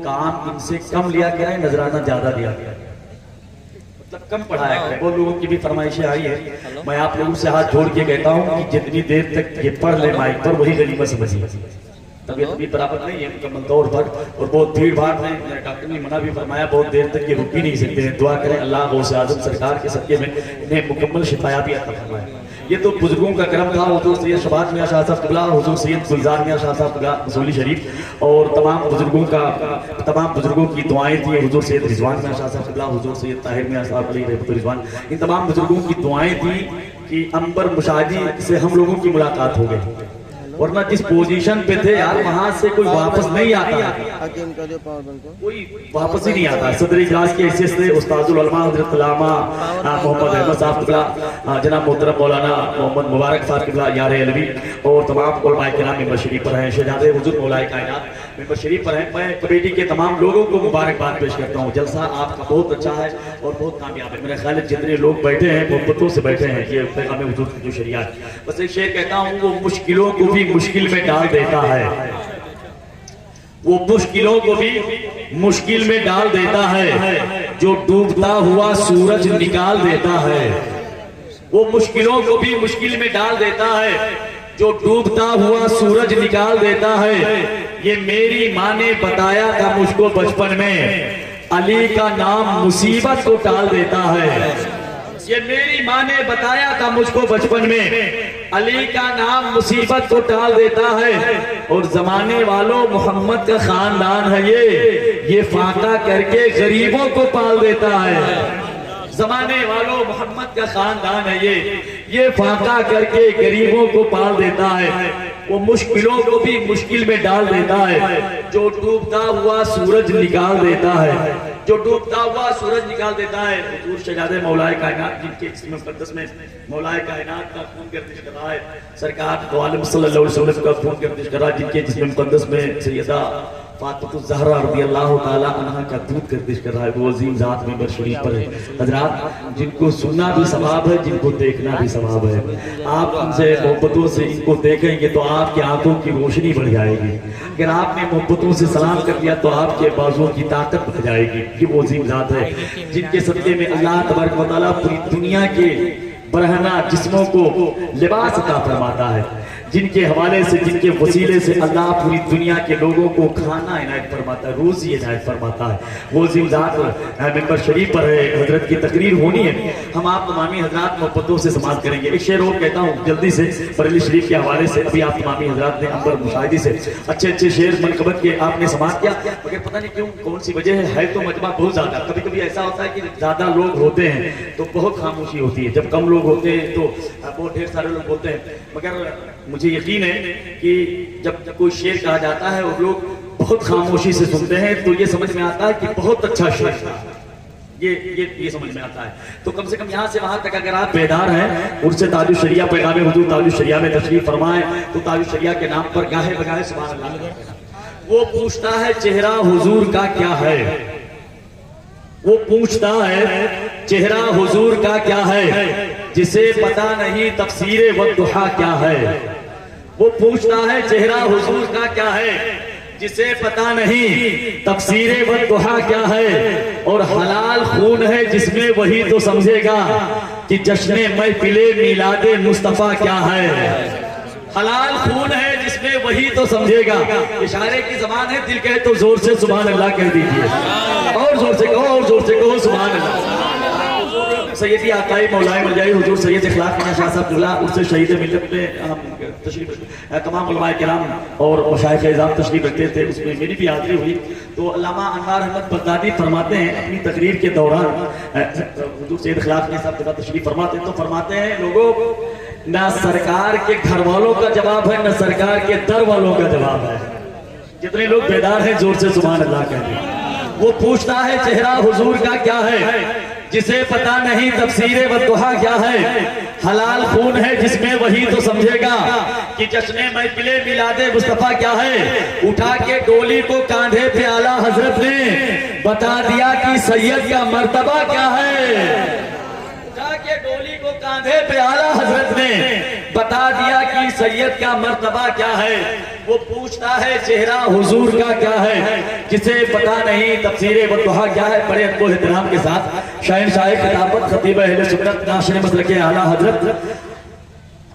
काम इनसे कम लिया गया है, नजराना ज्यादा दिया गया है, मतलब कम पढ़ाया गया है। वो लोगों की भी फरमाइशें आई है। मैं आप लोगों से हाथ जोड़ के कहता हूँ कि जितनी देर तक ये पढ़ ले माइक पर वही गनीमत समझिए। तबीयत भी बराबर नहीं है मुकम्मल तौर पर, और बहुत भीड़ भाड़ में डॉक्टर ने मना भी फरमाया, बहुत देर तक ये रुक भी नहीं सकते हैं। दुआ करें अल्लाह गौसे आज़म सरकार के सदक़े में इन्हें मुकम्मल शिफाया भी अता फरमाए। ये तो बुजुर्गों का करम था। हुजूर सैयद शबाज मियां शाह साहब क़िबला, हुजूर सैयद गुलजार मियां शाह साहब क़िबला मसूली शरीफ, और तमाम बुजुर्गों की दुआएं थी। हुजूर सैयद रिजवान मियां शाह साहब क़िबला, हुजूर सैयद ताहिर मियां साहब अली रहमतुल्लाह रिजवान, इन तमाम बुजुर्गों की दुआएं थी कि अंबर मुशाहिदी से हम लोगों की मुलाकात हो गई, वरना जिस पोजीशन पे थे यार वहां से कोई वापस नहीं आता, कोई वापस ही नहीं आता। सदर इजलास की हैसियत से उस्तादुल उलमा हज़रत अल्लामा मोहम्मद अहमद साहब क़िबला, जनाब मोहतरम मौलाना मोहम्मद मुबारक साहब क़िबला यार अलवी, और तमाम उलमाए किराम मेंबर शरीफ पर हैं, शहजादे हुज़ूर मौलाए कायनात मेंबर शरीफ पर हैं। मैं कमेटी के तमाम लोगों को मुबारकबाद पेश करता हूँ। जलसा आपका बहुत अच्छा है और बहुत कामयाब है। मेरे ख्याल है जितने लोग बैठे हैं मोहब्बतों से बैठे हैं, ये पैगाम हुज़ूर की जो शरीयत, बस एक शेर कहता हूँ, वो मुश्किलों को भी मुश्किल में डाल देता है, वो मुश्किलों को भी मुश्किल में डाल देता है, जो डूबता हुआ सूरज निकाल देता है। वो मुश्किलों को भी मुश्किल में डाल देता है, जो डूबता हुआ सूरज निकाल देता है। ये मेरी माँ ने बताया था मुझको बचपन में, अली का नाम मुसीबत को टाल देता है। ये मेरी माँ ने बताया था मुझको बचपन में, अली का नाम मुसीबत को टाल देता है। और जमाने वालों मोहम्मद का खानदान है ये फाका करके गरीबों को पाल देता है। जमाने वालों मोहम्मद का खानदान है ये फाका करके गरीबों को पाल देता है। वो मुश्किलों को भी मुश्किल में डाल देता है, जो डूबता हुआ सूरज निकाल देता है, जो डूबता हुआ सूरज निकाल देता है। हुजूर शहजादे मौलाए कायनात जिनके जिस्म मुक़द्दस में मौलाए कायनात का खून गर्दिश कर रहा है, सरकार दो आलम सल्लल्लाहु अलैहि वसल्लम का खून गर्दिश कर रहा है, जिनके जिस्म मुक़द्दस में सैयदा फातिमा ज़हरा रज़ियल्लाहु ताला अन्हा का दूध गर्दिश कर रहा है। वो अजीम ज़ात मेंबर शरीफ पर है। हज़रात, जिनको सुनना भी सवाब है, जिनको देखना भी सवाब है। आप उनसे मोहब्बतों से इनको देखेंगे तो आपकी आंखों की रोशनी बढ़ जाएगी। अगर आपने मोहब्बतों से सलाम कर दिया तो आपके बाजुओं की ताकत बढ़ जाएगी। ये वो अजीम ज़ात है जिनके सदक़े में अल्लाह तबारक व तआला पूरी दुनिया के बरहना जिस्मों को लिबास अता फरमाता है, जिनके हवाले से, जिनके वसीले से अल्लाह पूरी दुनिया के लोगों को खाना इनायत फरमाता है, रोजी इनायत फरमाता है। वो ज़िंदात मेंबर शरीफ पर है, हजरत की तकरीर होनी है। हम आप तमामी हजरात मोहब्बतों से समाज करेंगे। एक शेर और कहता हूँ जल्दी से, बरेली शरीफ के हवाले से। अभी आप तमामी हजरात ने अंबर मुशाहिदी से अच्छे अच्छे शेर मनकबत के आपने समाज किया, मगर पता नहीं क्यों कौन सी वजह है तो मजमा बहुत ज्यादा। कभी कभी ऐसा होता है कि ज्यादा लोग होते हैं तो बहुत खामोशी होती है, जब कम लोग होते हैं तो बहुत ढेर सारे लोग बोलते हैं। मगर मुझे यकीन है कि जब कोई शेर कहा जाता है और लोग बहुत खामोशी से सुनते हैं तो ये समझ में आता है कि बहुत अच्छा शेर था। ये समझ में आता है। तो कम से कम यहाँ से वहां तक अगर आप बेदार हैं, उनसे ताजुल शरिया पैगाम हुजूर ताजुल शरिया में तशरीफ फरमाए तो ताजुल शरिया के नाम पर गाहे बगाहे सुभान अल्लाह। वो पूछता है चेहरा हुजूर का क्या है, वो पूछता है चेहरा हुजूर का क्या है, जिसे पता नहीं तफसीरे वद्दुहा क्या है। वो पूछता है चेहरा हुजूर का क्या है, जिसे पता नहीं तफसीरे वद्दुहा क्या है। और हलाल खून है जिसमें वही तो समझेगा कि जश्ने महफिले मिलादे मुस्तफा क्या है। हलाल खून है जिसमें वही तो समझेगा। इशारे की ज़बान है, दिल कहे तो जोर से सुभान अल्लाह कह दीजिए, और जोर से कहो, और जोर से कहो सुभान अल्लाह। सैयदी आकाई मौलाए मलजाई हुजूर सैयद इखलाक मियां शाह साहब क़िबला, उससे शहीद मिल्लत में तशरीफ तमाम उलमाए किराम और मशाइख इज़ाम तशरीफ रखते थे, उसमें मेरी भी हाज़िरी हुई। तो अल्लामा अनवार अहमद बगदादी फरमाते हैं अपनी तकरीर के दौरान, हुजूर सैयद इखलाक मियां साहब क़िबला तशरीफ फरमाते हैं तो फरमाते हैं, लोगों ना सरकार के घर वालों का जवाब है, ना सरकार के दर वालों का जवाब है। जितने लोग बेदार हैं जोर से सुभान अल्लाह कहते हैं। वो पूछता है चेहरा हुजूर का क्या है, जिसे पता नहीं तफसीरे वद्दुहा क्या है। हलाल खून है जिसमें वही तो समझेगा कि जश्ने महफिले मिलादे मुस्तफा क्या है। उठा के डोली को कांधे पे आला हजरत ने बता दिया कि सैयद का मर्तबा क्या है। उठा के डोली को कांधे पे आला हजरत ने बता दिया कि सैयद का मर्तबा क्या है। वो पूछता है चेहरा हुजूर का क्या है, जिसे पता नहीं तफसीर वद्दुहा क्या है। बड़े अदब एहतराम के साथ शहंशाह खिताबत खतीब अहले सुन्नत नाशिर मसलक आला हजरत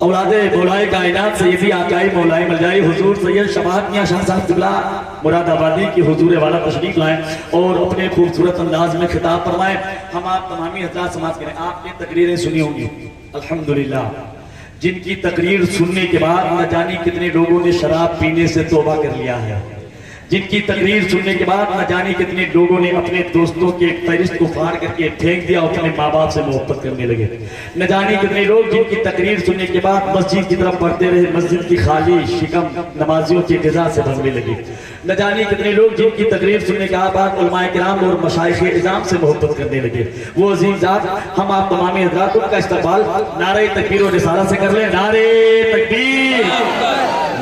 औलादे मौलाए कायनात सैयदी आकाई मौलाए मलजाई हुजूर सैयद शबाहत मियां शाह साहब क़िबला मुरादाबादी की हुजूर वाला तशरीफ लाएं और अपने खूबसूरत अंदाज में खिताब फरमाएं। हम आप तमामी हज़रात समाज करें। आपने तकरीरें सुनी होंगी अल्हम्दुलिल्लाह, जिनकी तकरीर सुनने के बाद न जाने कितने लोगों ने शराब पीने से तौबा कर लिया है, जिनकी तकरीर सुनने के बाद न जाने कितने लोगों ने अपने दोस्तों के फहरिस्त को फाड़ करके फेंक दिया और अपने माँ बाप से मोहब्बत करने लगे। न जाने कितने लोग जिनकी तकरीर सुनने के बाद मस्जिद की तरफ बढ़ते रहे, मस्जिद की खाली शिकम नमाजियों की ग़िज़ा से भरने लगे। न जाने कितने लोग जिनकी तकरीर सुनने के बाद उलमाए किराम और मशाइख़ इज़ाम से मोहब्बत करने लगे। वो अज़ीज़ ज़ात हम आप तमाम हज़रात उनका इस्तक़बाल नारे तकबीर और रिसालत से कर लें। नारे तकबीर,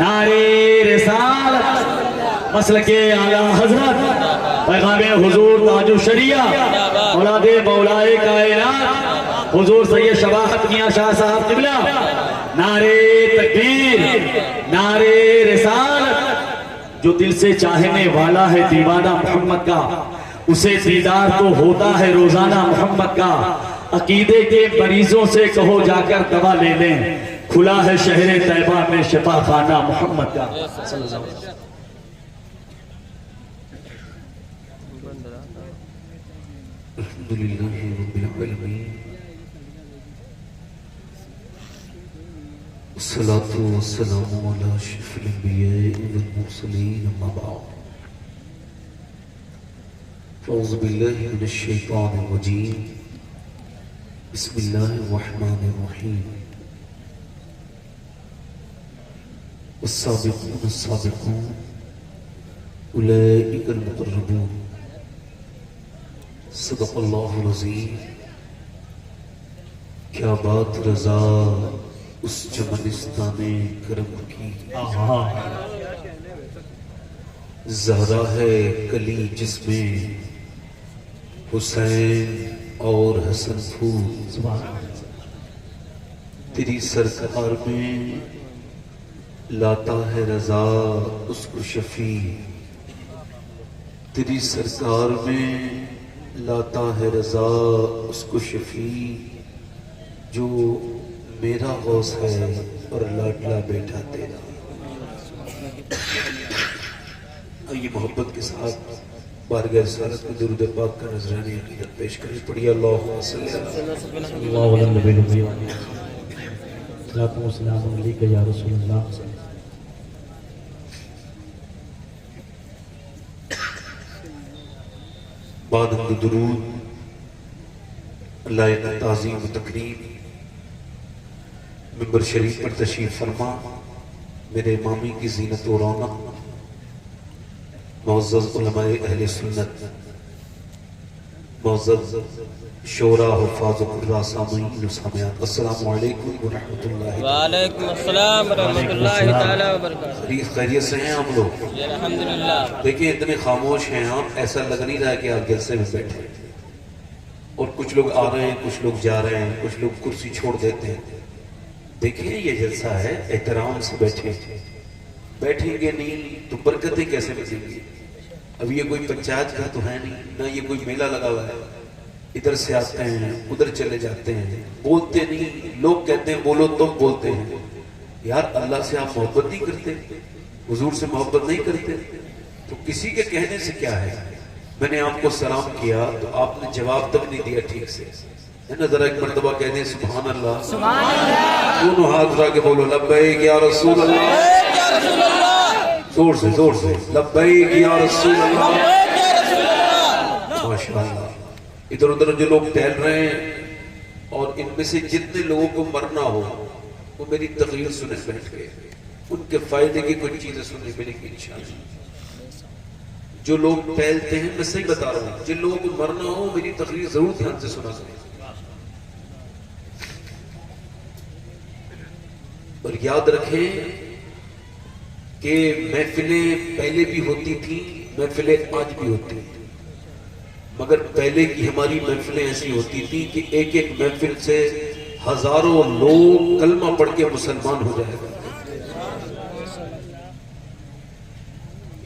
नारे रिसालत, मसलके आला हजरत पैगामे हुजूर ताजुल शरिया औलादे मौलाए कायनात हुजूर सैयद शबाहत मियां शाह साहब क़िबला। नारे तकबीर, नारे रिसालत। जो दिल से चाहने वाला है दीवाना मोहम्मद का, उसे दीदार तो होता है रोजाना मोहम्मद का। अकीदे के मरीजों से कहो जाकर दवा ले लें, खुला है शहरे तैयबा में शिफा खाना मोहम्मद का। अस्सलातु वस्सलामु अला अशरफिल अंबिया वल मुरसलीन, अम्मा बाद। औज़ु बिल्लाहि मिनश शैतानिर रजीम, बिस्मिल्लाहिर रहमानिर रहीम। वस्साबिक़ून अस्साबिक़ून उलाइकल मुक़र्रबून, सदक़ल्लाहुल अज़ीम। क्या बात रज़ा उस चमनिस्ताने करम की, ज़हरा है कली जिसमें हुसैन और हसन फूल। तेरी सरकार में लाता है रज़ा उसको शफी, तेरी सरकार में लाता है रज़ा उसको शफी, जो मेरा गौस है और लाडला बेटा तेरा। और ये मोहब्बत के साथ बारगाह रिसालत में दुरूद पाक का नजरानी अकीदत पेश करें। पढ़िए अल्लाहुम्मा सल्ली अला या रसूलल्लाह। बाद दुरूद अल्लाह ताज़ीम तकरीम मिंबर शरीफ पर तशरीफ फरमा। मेरे इमामी की जीनत और रौनक मुअज़्ज़ज़ उलमाए अहले सुन्नत, मुअज़्ज़ज़ शोरा हुफ़ाज़ कुर्रा सामीन सामियात, अस्सलामु अलैकुम व रहमतुल्लाहि। वालेकुम अस्सलाम व रहमतुल्लाहि तआला व बरकातहू। खैरियत से हैं आप लोग? अल्हम्दुलिल्लाह। देखिए इतने खामोश हैं आप, ऐसा लग नहीं रहा है कि आप जलसे में बैठे। और कुछ लोग आ रहे हैं, कुछ लोग जा रहे हैं, कुछ लोग कुर्सी छोड़ देते हैं। देखिए ये जलसा है, एहतराम से बैठे। बैठेंगे नहीं तो बरकतें कैसे मिलेंगी? अब ये कोई पंचायत का तो है नहीं, ना ये कोई मेला लगा हुआ है। इधर से आते हैं, उधर चले जाते हैं, बोलते नहीं। लोग कहते हैं बोलो तो बोलते हैं। यार अल्लाह से आप मोहब्बत नहीं करते, हुजूर से मोहब्बत नहीं करते, तो किसी के कहने से क्या है? मैंने आपको सलाम किया तो आपने जवाब तक नहीं दिया ठीक से, है ना? जरा एक मर्तबा कह दें सुभान अल्लाह, सुभान अल्लाह। दोनों हाथ उठा के बोलो लब्बैक या रसूल अल्लाह। जोर से लब्बैक या रसूल अल्लाह। माशाअल्लाह। इधर उधर जो लोग टहल रहे हैं, और इनमें से जितने लोगों को मरना हो वो मेरी तकरीर सुने बैठ के, उनके फायदे की कुछ चीजें सुनने मिलेंगी इंशाअल्लाह। जो लोग टहलते हैं, मैं सही बता रहा हूँ, जिन लोगों को मरना हो मेरी तकरीर जरूर ध्यान से सुना करें। और याद रखें कि महफिलें पहले भी होती थी, महफिलें आज भी होती हैं, मगर पहले की हमारी महफिलें ऐसी होती थी कि एक एक महफिल से हजारों लोग कलमा पढ़ के मुसलमान हो जाएगा।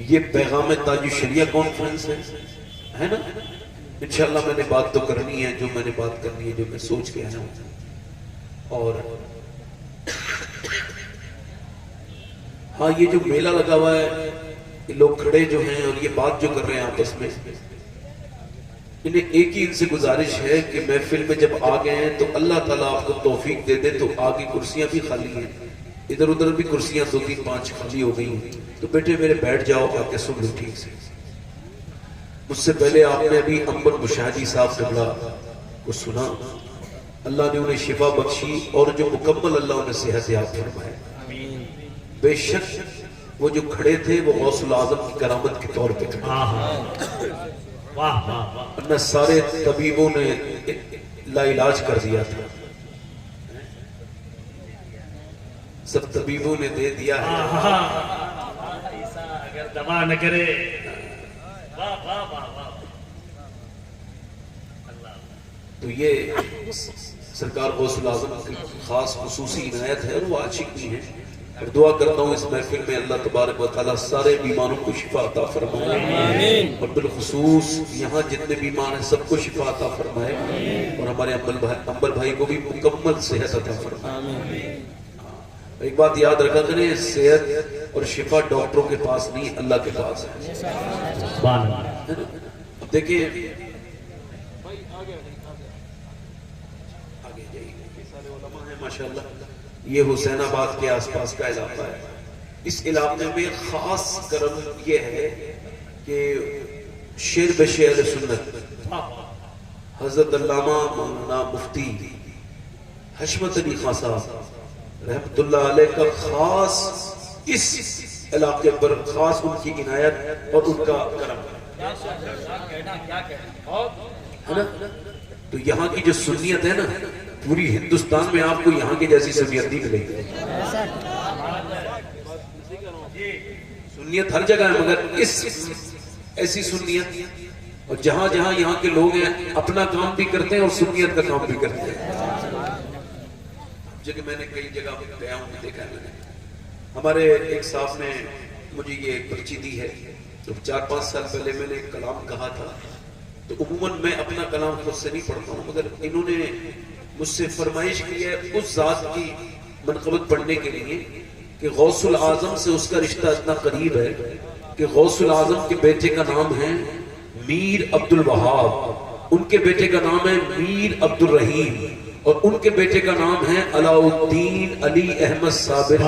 ये पैगाम ताजु शरिया कॉन्फ्रेंस है ना। इंशाल्लाह मैंने बात तो करनी है, जो मैंने बात करनी है, जो मैं सोच के आया हूं। और हाँ, ये जो मेला लगा हुआ है, ये लोग खड़े जो हैं और ये बात जो कर रहे हैं आपस में, इन्हें एक ही इनसे गुजारिश है कि महफिल में जब आ गए हैं तो अल्लाह ताला आपको तौफीक दे दे तो आगे कुर्सियां भी खाली हैं, इधर उधर भी कुर्सियां 2 3 5 खाली हो गई हैं, तो बेटे मेरे बैठ जाओ, आके सुन लो ठीक से। मुझसे पहले आपने अभी अंबर मुशाहिदी साहब कबला को सुना, अल्लाह ने उन्हें शिफा बख्शी और जो मुकम्मल अल्लाह उन्हें सेहत याब फरमाए। बेशक वो जो खड़े थे वो गौसुल आजम की करामत के तौर पे खड़े, वरना सारे तबीबों ने लाइलाज कर दिया था, सब तबीबों ने दे दिया है। अगर दवा न करे, तो ये सरकार गौसुल आजम की खास खुसूसी इनायत है और वो आशिक भी है। और दुआ करता हूँ इस महफिल में अल्लाह तबारक व तआला सारे बीमारों को शिफा अता फरमाए, और बिलखुसूस यहाँ जितने बीमार हैं सबको शिफा अता फरमाए, और हमारे अंबर भाई को भी मुकम्मल सेहत अता फरमाए। एक बात याद रखा करें, सेहत और शिफा डॉक्टरों के पास नहीं, अल्लाह के पास है। अब देखिए माशाल्लाह, ये हुसैनाबाद के आसपास का इलाका है। इस इलाके में खास करम ये है कि शेर बशेर सुन्नत हजरत अल्लामा मौलाना मुफ्ती हशमत अली खान साहब रहमतुल्लाह अलैह का खास इस इलाके पर खास उनकी इनायत और उनका करम है ना। तो यहाँ की जो सुन्नियत है ना, पूरी हिंदुस्तान में आपको यहाँ की जैसी सुन्नियत नहीं मिलेगी। सुन्नियत हर जगह है, मगर इस ऐसी सुन्नियत, और जहां जहां यहाँ के लोग हैं अपना काम भी करते हैं और सुन्नियत का काम भी करते हैं। जगह मैंने कई जगह गया हूँ, देखा है मैंने। हमारे एक साहब ने मुझे ये पर्ची दी है, तो 4-5 साल पहले मैंने एक कलाम कहा था। तो उम्मन मैं अपना कलाम खुद से नहीं पढ़ता हूँ, मगर इन्होंने मुझसे फरमाइश की है उस जात की मनक़बत पढ़ने के लिए कि गौसुल आजम से उसका रिश्ता इतना करीब है कि गौसुल आजम के बेटे का नाम है मीर अब्दुल वहाब, उनके बेटे का नाम है मीर अब्दुल रहीम, और उनके बेटे का नाम है अलाउद्दीन अली अहमद साबिर,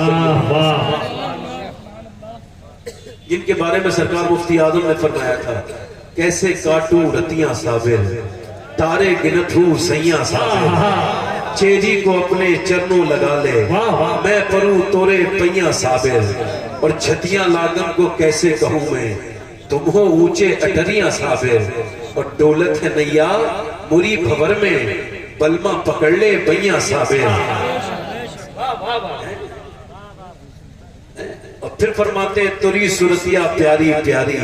जिनके बारे में सरकार मुफ्ती आजम ने फरमाया था, कैसे काटू रतियां साबिर, तारे गिनथू सैया साबिर, चेजी को अपने चरणों लगा ले, मैं परूं तोरे पैया साबिर, और छतियां लागन को कैसे कहूं मैं, तुम हो ऊंचे अटरिया साबिर, और डोलत है नैया मुरी भवर में, बलमा पकड़ ले बैया साबिर। और फिर फरमाते तुरी सुरतिया प्यारी प्यारी,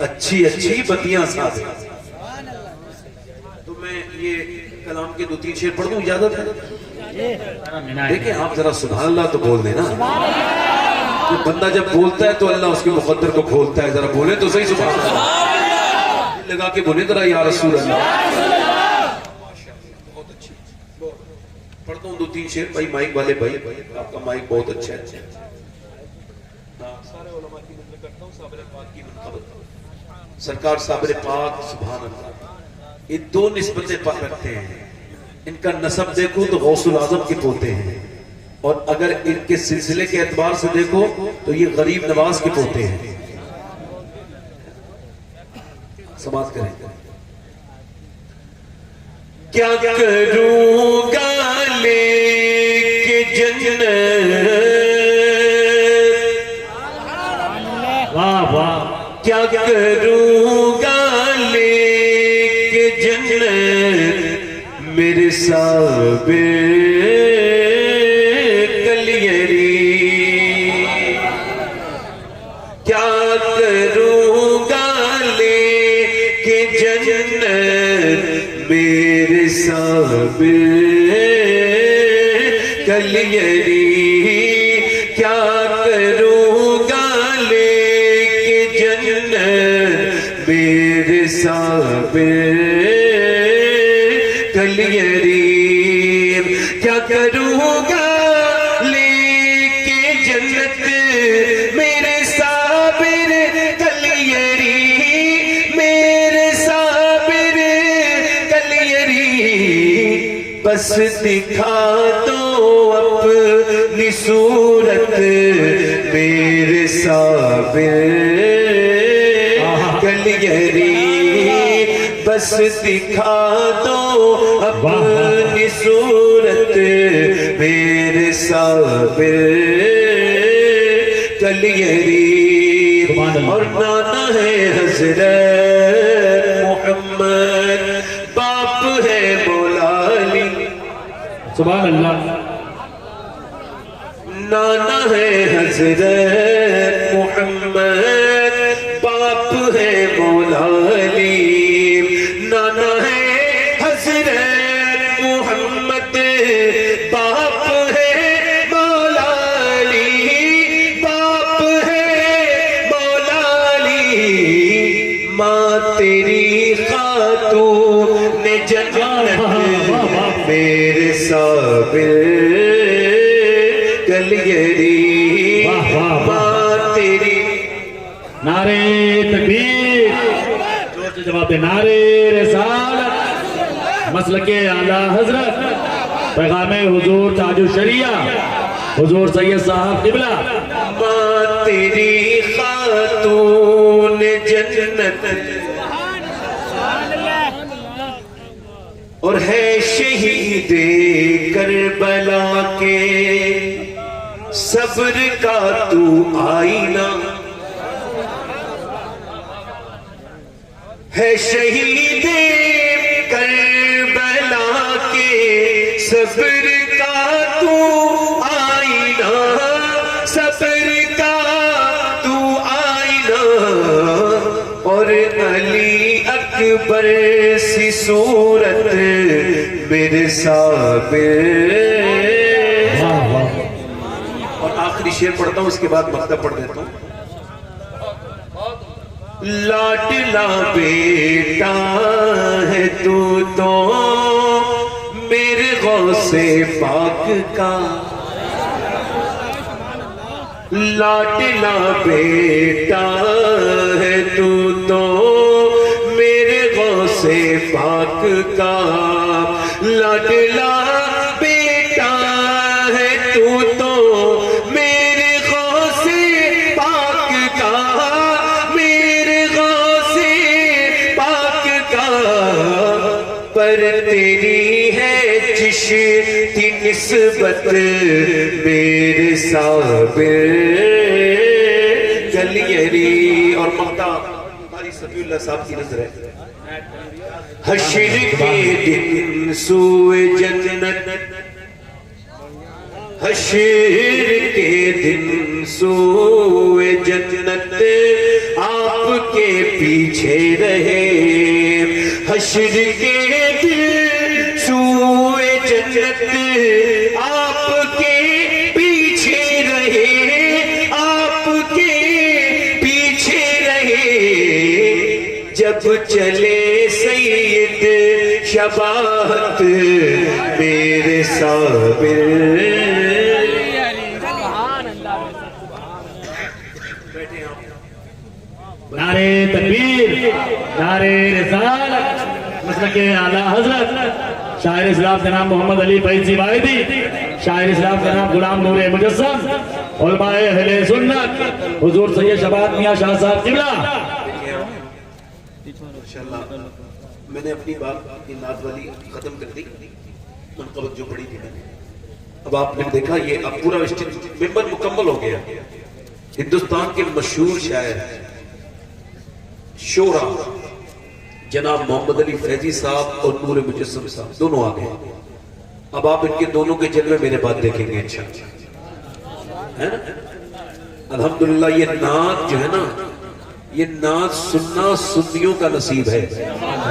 अच्छी अच्छी बतियां साबिर। तो मैं ये कलाम के 2-3 शेर पढ़ दूं, इजाजत है? देखिए आप जरा सुभान अल्लाह तो बोल देना। तो बंदा जब बोलता है तो अल्लाह उसके मुकद्दर को खोलता है, जरा बोले तो सही सुभान अल्लाह लगा के बोले जरा या रसूल अल्लाह। बहुत अच्छी पढ़ता हूँ 2-3 शेर। भाई माइक वाले भाई, आपका माइक बहुत अच्छा है। सारे उलमा की नज़र करता हूँ, साबिर पाक की मनक़बत, सरकार साबिर पाक सुभान अल्लाह, ये 2 निस्बतें रखते हैं। इनका नसब देखो तो गौसुल आजम के पोते हैं, और अगर इनके सिलसिले के एतबार से देखो तो ये गरीब नवाज के पोते हैं। समाप्त करें। क्या करूंगा लेके जन्नत, वाह वाह, क्या करूंगा लेके जन्नत, मेरे साबिर कलियरी, क्या करूंगा लेके जन्नत, मेरे साबिर कलियरी क्या करूँगा लेके जन्नत मेरे साबिर कलियरी क्या करूँगा लेके जन्नत मेरे साबिर कलियरी मेरे साबिर कलियरी बस दिखा दो अपनी सूरत मेरे साबिर कलियरी बस दिखा दो अपनी सूरत मेरे साबिर कलियरी और नाना है हजरत मोहम्मद बाप है मौला अली सुभान अल्लाह। नाना है हजरत मोहम्मद बाप है मौला अली नाना है हजरत मोहम्मद बाप है मौला अली बाप है मौला अली माँ तेरी खातून ने जन्नत मेरे साबिर कलियरी माँ तेरी नारे तकबीर, जोर से जवाब दे। नारे रिसालत, मसलके आला हजरत, पैगामे हुजूर ताजुल शरिया हुजूर सैयद साहब किबला। माँ तेरी खातून जन्नत और है शहीद करबला के सब्र का तू आईना है शहीद करबला के सब्र का तू आईना सब्र का तू आईना और अली अकबर सी सूरत मेरे साबिर। और आखिरी शेर पढ़ता हूं उसके बाद मक्तब पढ़ देता हूं। लाडला बेटा है तू तो मेरे गौसे पाक का लाडला बेटा है तू तो मेरे गौसे पाक का लाडला बेटा है तू तो मेरे गौसे पाक का मेरे गौसे पाक का पर तेरी है चिश्ती निस्बत मेरे साबिर कलियरी। और मक्ता सफीउल्लाह साहब की नजर है। हश्र के दिन सूए जन्नत हश्र के दिन सूए जन्नत आपके पीछे रहे हश्र के दिन सूए जन्नत आपके पीछे रहे आपके पीछे रहे जब चले सैयद शबाहत मेरे साबिर। नारे तकबीर, नारे रिसालत, मसलके आला हजरत, शायर इस्लाम का नाम मोहम्मद अली फैजी वाहिदी, शायर इस्लाम का नाम गुलाम नूर मुजस्सम, उलमाए अहले सुन्नत हुजूर सैयद शबात मियां शाह साहब किबला। मैंने अपनी बात की नात वाली खत्म कर दी मनकबत जो पड़ी थी मैंने। अब आपने देखा ये अब पूरा मेंबर मुकम्मल हो गया। हिंदुस्तान के मशहूर शायर शोरा जनाब मोहम्मद अली फैजी साहब और नूर मुजस्सम साहब दोनों आ गए। अब आप इनके दोनों के जलवे मेरे बाद देखेंगे। अच्छा है ना? अल्हम्दुलिल्लाह ये नात जो है ना ये नात सुनना सुन्नियों का नसीब है।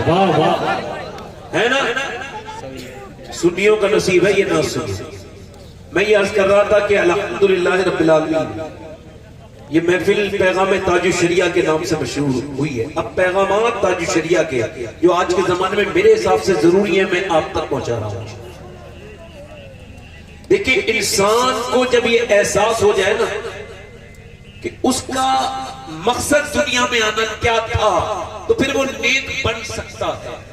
वाह वाह, है ना? सुन्नियों का नसीब है ये नात सुनना। मैं ये अर्ज कर रहा था कि अल्हम्दुलिल्लाह रब्बिल आलमीन, ये महफिल पैगाम ताजु शरिया के नाम से मशहूर हुई है। अब पैगाम ताजु शरिया के जो आज के जमाने में मेरे हिसाब से जरूरी है, मैं आप तक पहुंचा रहा हूं। देखिए, इंसान को जब ये एहसास हो जाए ना कि उसका मकसद दुनिया में आना क्या था, तो फिर वो नेक बन सकता है।